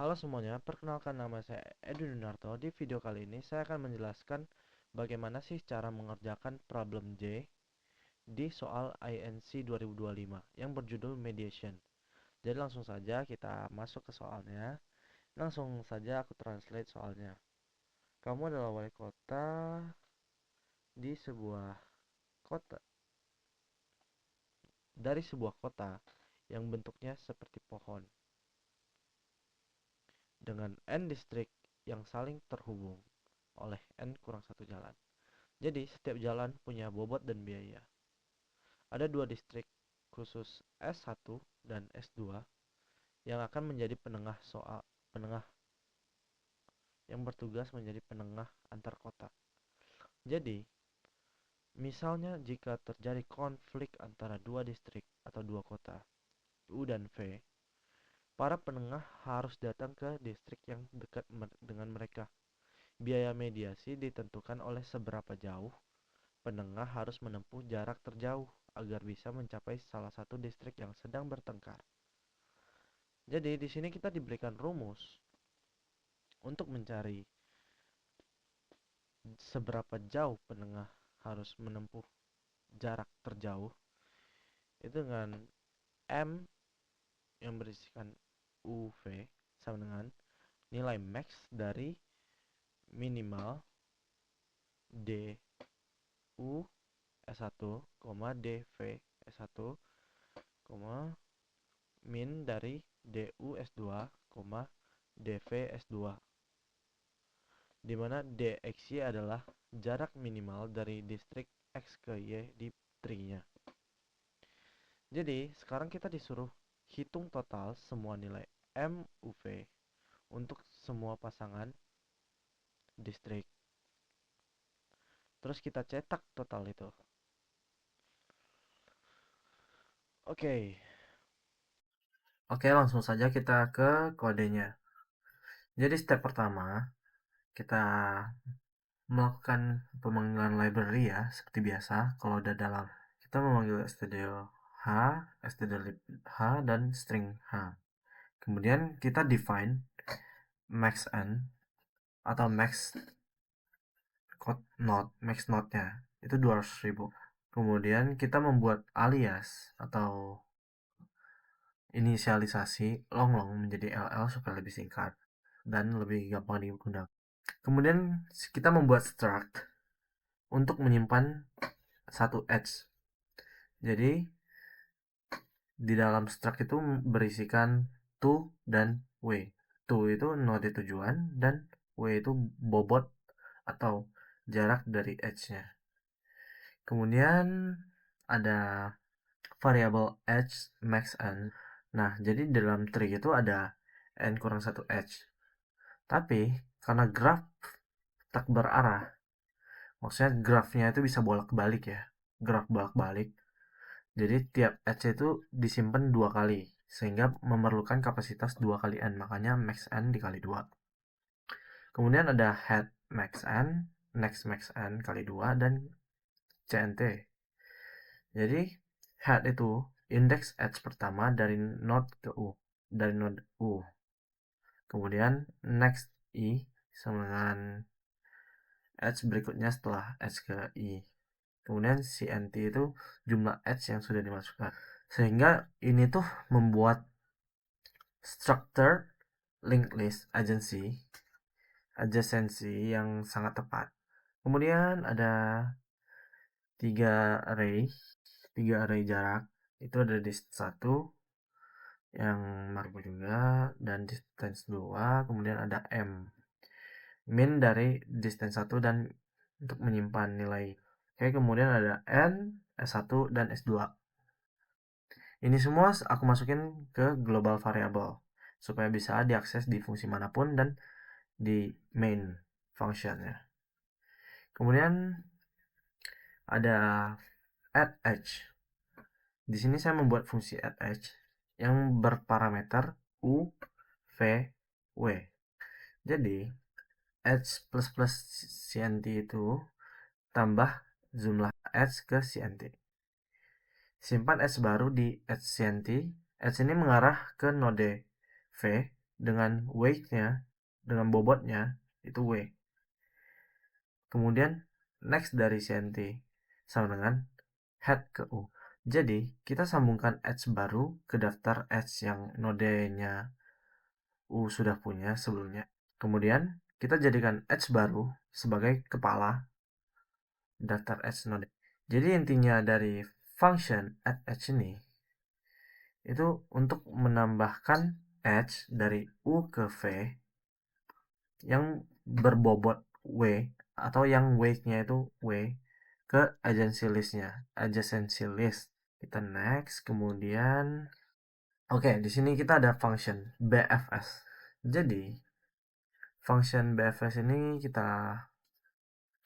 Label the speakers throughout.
Speaker 1: Halo semuanya, perkenalkan nama saya Edwin Dunarto. Di video kali ini saya akan menjelaskan bagaimana sih cara mengerjakan problem J di soal INC 2025 yang berjudul mediation. Jadi langsung saja kita masuk ke soalnya. Langsung saja aku translate soalnya. Kamu adalah wali kota di sebuah kota dari sebuah kota yang bentuknya seperti pohon dengan n distrik yang saling terhubung oleh n kurang satu jalan. Jadi, setiap jalan punya bobot dan biaya. Ada dua distrik khusus S1 dan S2 yang akan menjadi penengah yang bertugas menjadi penengah antar kota. Jadi, misalnya jika terjadi konflik antara dua distrik atau dua kota, U dan V, para penengah harus datang ke distrik yang dekat dengan mereka. Biaya mediasi ditentukan oleh seberapa jauh penengah harus menempuh jarak terjauh agar bisa mencapai salah satu distrik yang sedang bertengkar. Jadi di sini kita diberikan rumus untuk mencari seberapa jauh penengah harus menempuh jarak terjauh itu dengan M yang berisikan UV sama dengan nilai max dari minimal DU S1, DV S1, min dari DU S2, DV S2, di mana DXY adalah jarak minimal dari distrik X ke Y di tree-nya. Jadi, sekarang kita disuruh hitung total semua nilai MUV untuk semua pasangan distrik. Terus kita cetak total itu. Oke. Oke, langsung saja kita ke kodenya. Jadi step pertama, kita melakukan pemanggilan library ya, seperti biasa. Kalau udah dalam, kita memanggil stdio stdio h, dan string h. Kemudian kita define max n atau max node-nya itu 200.000. Kemudian kita membuat alias atau inisialisasi long menjadi ll supaya lebih singkat dan lebih gampang digunakan. Kemudian kita membuat struct untuk menyimpan satu edge. Jadi di dalam struct itu berisikan to dan w. To itu node tujuan dan w itu bobot atau jarak dari edge-nya. Kemudian ada variable edge max n. Nah, jadi dalam tree itu ada n kurang satu edge. Tapi karena graph tak berarah, maksudnya grafnya itu bisa bolak-balik ya, graf bolak-balik. Jadi tiap edge itu disimpan dua kali, sehingga memerlukan kapasitas 2 kali n, makanya max n dikali 2. Kemudian ada head max n, next max n kali 2, dan cnt. Jadi head itu index edge pertama dari node ke u, dari node u. Kemudian next i sama dengan edge berikutnya setelah edge ke i. Kemudian cnt itu jumlah edge yang sudah dimasukkan. Sehingga ini tuh membuat structure linked list adjacency yang sangat tepat. Kemudian ada tiga array jarak. Itu ada distance 1 yang marco juga, dan distance 2. Kemudian ada m, min dari distance 1 dan untuk menyimpan nilai. Oke, kemudian ada n, s1 dan s2. Ini semua aku masukin ke global variable supaya bisa diakses di fungsi manapun dan di main functionnya. Kemudian ada add edge. Di sini saya membuat fungsi add edge yang berparameter u, v, w. Jadi edge plus plus cnt itu tambah jumlah edge ke cnt. Simpan edge baru di edge cnt. Edge ini mengarah ke node v dengan weight-nya, dengan bobotnya itu W. Kemudian next dari CNT sama dengan head ke U. Jadi kita sambungkan edge baru ke daftar edge yang nodenya U sudah punya sebelumnya. Kemudian kita jadikan edge baru sebagai kepala daftar edge node. Jadi intinya dari function add edge ini itu untuk menambahkan edge dari U ke V yang berbobot W atau yang weight-nya itu W ke adjacency list. Kita next, kemudian oke, di sini kita ada function BFS. Jadi function BFS ini kita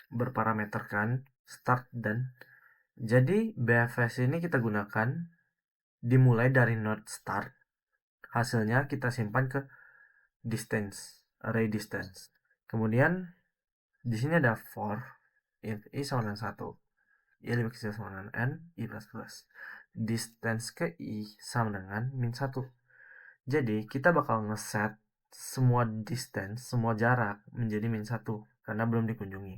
Speaker 1: berparameterkan start dan jadi BFS ini kita gunakan dimulai dari node start. Hasilnya kita simpan ke distance, array distance. Kemudian di sini ada for if i sama dengan 1, i lebih kecil sama dengan n, i plus plus. Distance ke i sama dengan min 1. Jadi kita bakal ngeset semua distance, semua jarak menjadi min 1 karena belum dikunjungi.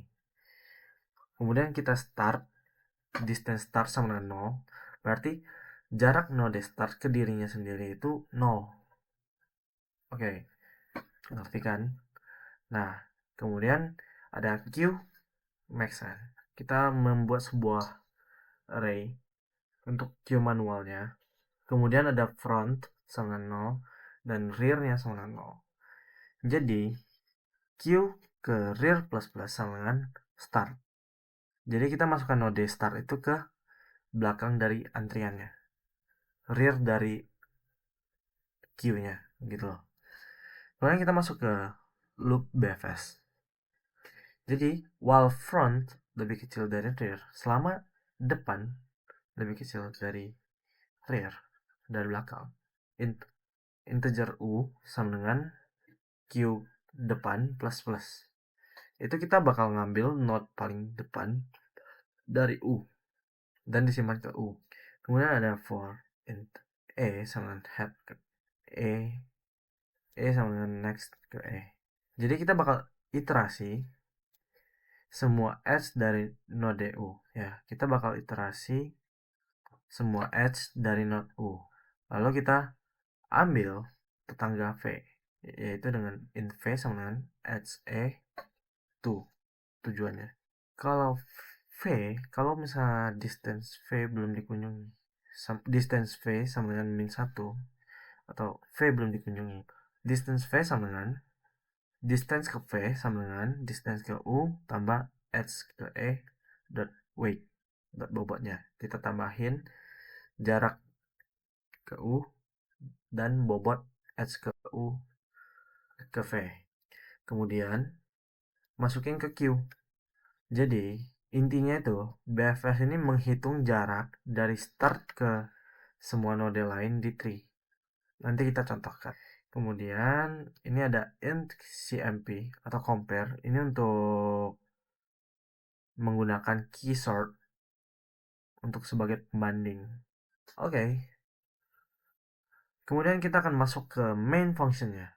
Speaker 1: Kemudian kita start, distance start sama dengan 0, berarti jarak node start ke dirinya sendiri itu 0. Oke, ngerti kan? Nah, kemudian ada Q max. Kita membuat sebuah array untuk Q manualnya. Kemudian ada front sama 0 dan rear-nya sama 0. Jadi Q ke rear plus plus sama dengan start. Jadi kita masukkan node start itu ke belakang dari antriannya, rear dari Q-nya gitu loh. Kemudian kita masuk ke loop BFS. Jadi while front lebih kecil dari rear, selama depan lebih kecil dari rear, dari belakang, integer U sama dengan Q depan plus plus. Itu kita bakal ngambil node paling depan dari U dan disimpan ke U. Kemudian ada for int E sama dengan head ke E sama dengan next ke E. Jadi kita bakal iterasi semua edge dari node U ya. Kita bakal iterasi semua edge dari node U. Lalu kita ambil tetangga V, yaitu dengan int V sama dengan edge E tujuannya. Kalau misalnya distance V belum dikunjungi, distance V sama dengan min 1 atau V belum dikunjungi, distance V sama dengan distance ke V sama dengan distance ke U tambah edge ke E dot weight dot bobotnya. Kita tambahin jarak ke U dan bobot edge ke U ke V. Kemudian masukin ke Q. Jadi intinya itu BFS ini menghitung jarak dari start ke semua node lain di tree. Nanti kita contohkan. Kemudian ini ada int cmp atau compare. Ini untuk menggunakan key sort untuk sebagai pembanding. Oke. Kemudian kita akan masuk ke main functionnya.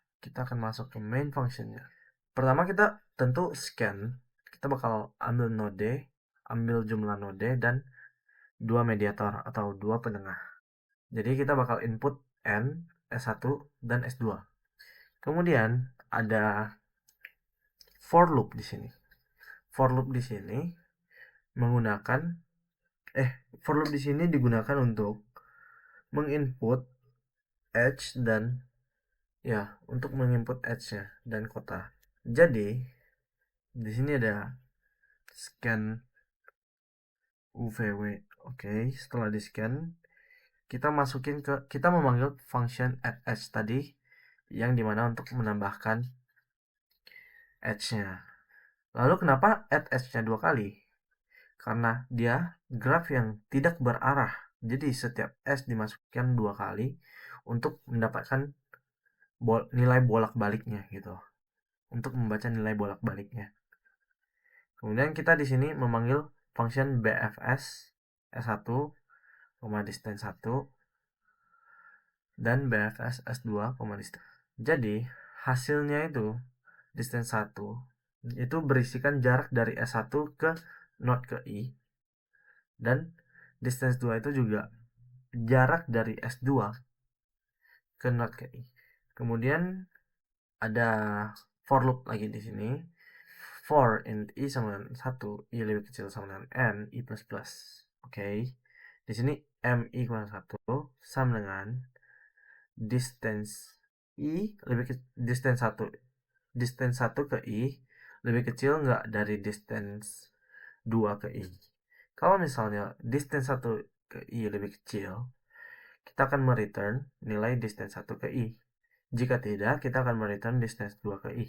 Speaker 1: Pertama kita tentu scan. Kita bakal ambil node, ambil jumlah node dan dua mediator atau dua penengah. Jadi kita bakal input N, S1 dan S2. Kemudian ada for loop di sini. For loop di sini digunakan untuk menginput edge dan untuk menginput edge-nya dan kota. Jadi di sini ada scan UVW. Oke, setelah di scan kita memanggil function add edge tadi yang dimana untuk menambahkan edge-nya. Lalu kenapa add edge-nya 2 kali? Karena dia graph yang tidak berarah. Jadi setiap edge dimasukkan 2 kali untuk mendapatkan nilai bolak-baliknya gitu. Untuk membaca nilai bolak-baliknya. Kemudian kita di sini memanggil function BFS S1, distance 1 dan BFS S2, distance. Jadi hasilnya itu distance 1 itu berisikan jarak dari S1 ke node ke I, dan distance 2 itu juga jarak dari S2 ke node ke I. Kemudian ada for loop lagi di sini. For int I sama dengan 1, I lebih kecil sama dengan N, I plus plus. Oke. Di sini MI kurang 1 sama dengan distance I lebih ke distance 1. Distance 1 ke I lebih kecil nggak dari distance 2 ke I. Kalau misalnya distance 1 ke I lebih kecil, kita akan mereturn nilai distance 1 ke I. Jika tidak, kita akan mereturn distance 2 ke I.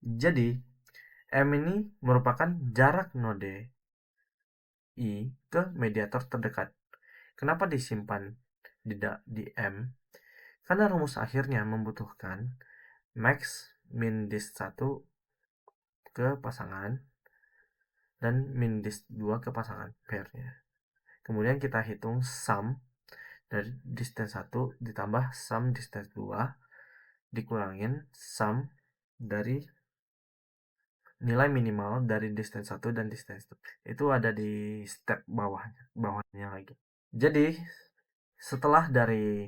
Speaker 1: Jadi, M ini merupakan jarak node I ke mediator terdekat. Kenapa disimpan di M? Karena rumus akhirnya membutuhkan max min dist 1 ke pasangan dan min dist 2 ke pasangan pairnya. Kemudian kita hitung sum dari distance 1 ditambah sum distance 2 dikurangin sum dari nilai minimal dari distance 1 dan distance 2. Itu ada di step bawahnya lagi. Jadi, setelah dari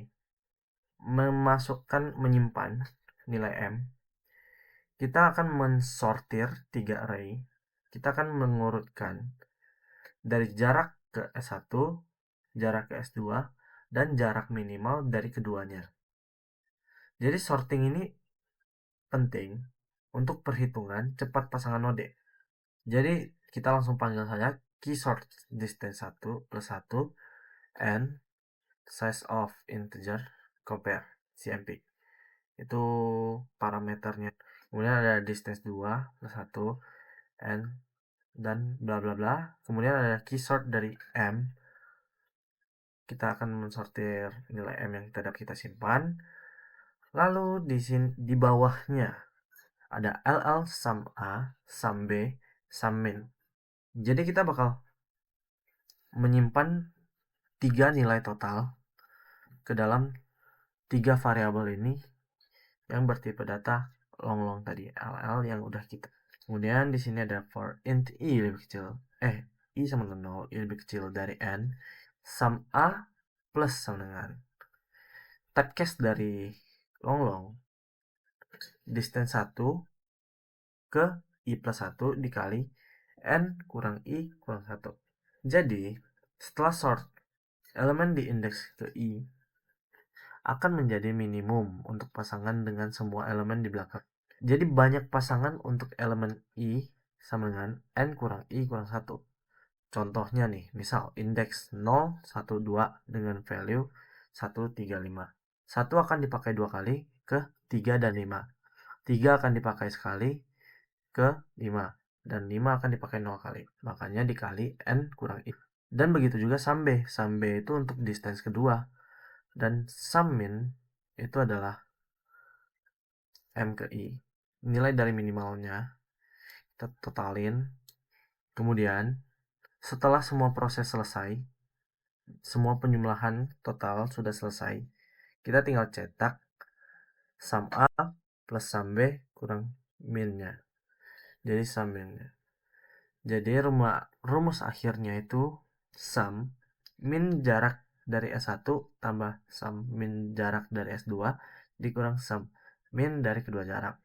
Speaker 1: menyimpan nilai M, kita akan mensortir 3 array. Kita akan mengurutkan dari jarak ke S1, jarak ke S2, dan jarak minimal dari keduanya. Jadi sorting ini penting untuk perhitungan cepat pasangan node. Jadi kita langsung panggil saja key sort distance 1 plus 1 and size of integer compare CMP. Itu parameternya. Kemudian ada distance 2 plus 1 and dan bla bla bla. Kemudian ada key sort dari M. Kita akan mensortir nilai M yang tidak kita simpan. Lalu di sini di bawahnya ada LL sum A, sum B, sum min. Jadi kita bakal menyimpan 3 nilai total ke dalam 3 variabel ini yang bertipe data long tadi, LL yang udah kita. Kemudian di sini ada for int I lebih kecil, I sama dengan 0, I lebih kecil dari N, sum A plus sama dengan typecast dari long distance 1 ke I plus 1 dikali N kurang I kurang 1. Jadi, setelah sort, elemen di indeks ke I akan menjadi minimum untuk pasangan dengan semua elemen di belakang. Jadi banyak pasangan untuk elemen I sama dengan N kurang I kurang 1. Contohnya nih, misal indeks 0, 1, 2 dengan value 1, 3, 5. 1 akan dipakai 2 kali ke 3 dan 5. 3 akan dipakai sekali ke 5. Dan 5 akan dipakai 0 kali. Makanya dikali N kurang I. Dan begitu juga sum B. Sum B itu untuk distance kedua. Dan sum min itu adalah M ke I. Nilai dari minimalnya kita totalin. Kemudian setelah semua proses selesai, semua penjumlahan total sudah selesai, kita tinggal cetak sum A plus sum B kurang minnya. Jadi sum minnya. Jadi rumus akhirnya itu sum min jarak dari S1 tambah sum min jarak dari S2 dikurang sum min dari kedua jarak.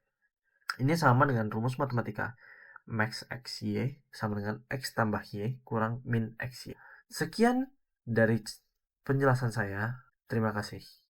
Speaker 1: Ini sama dengan rumus matematika. Max XY sama dengan X tambah Y kurang min XY. Sekian dari penjelasan saya. Terima kasih.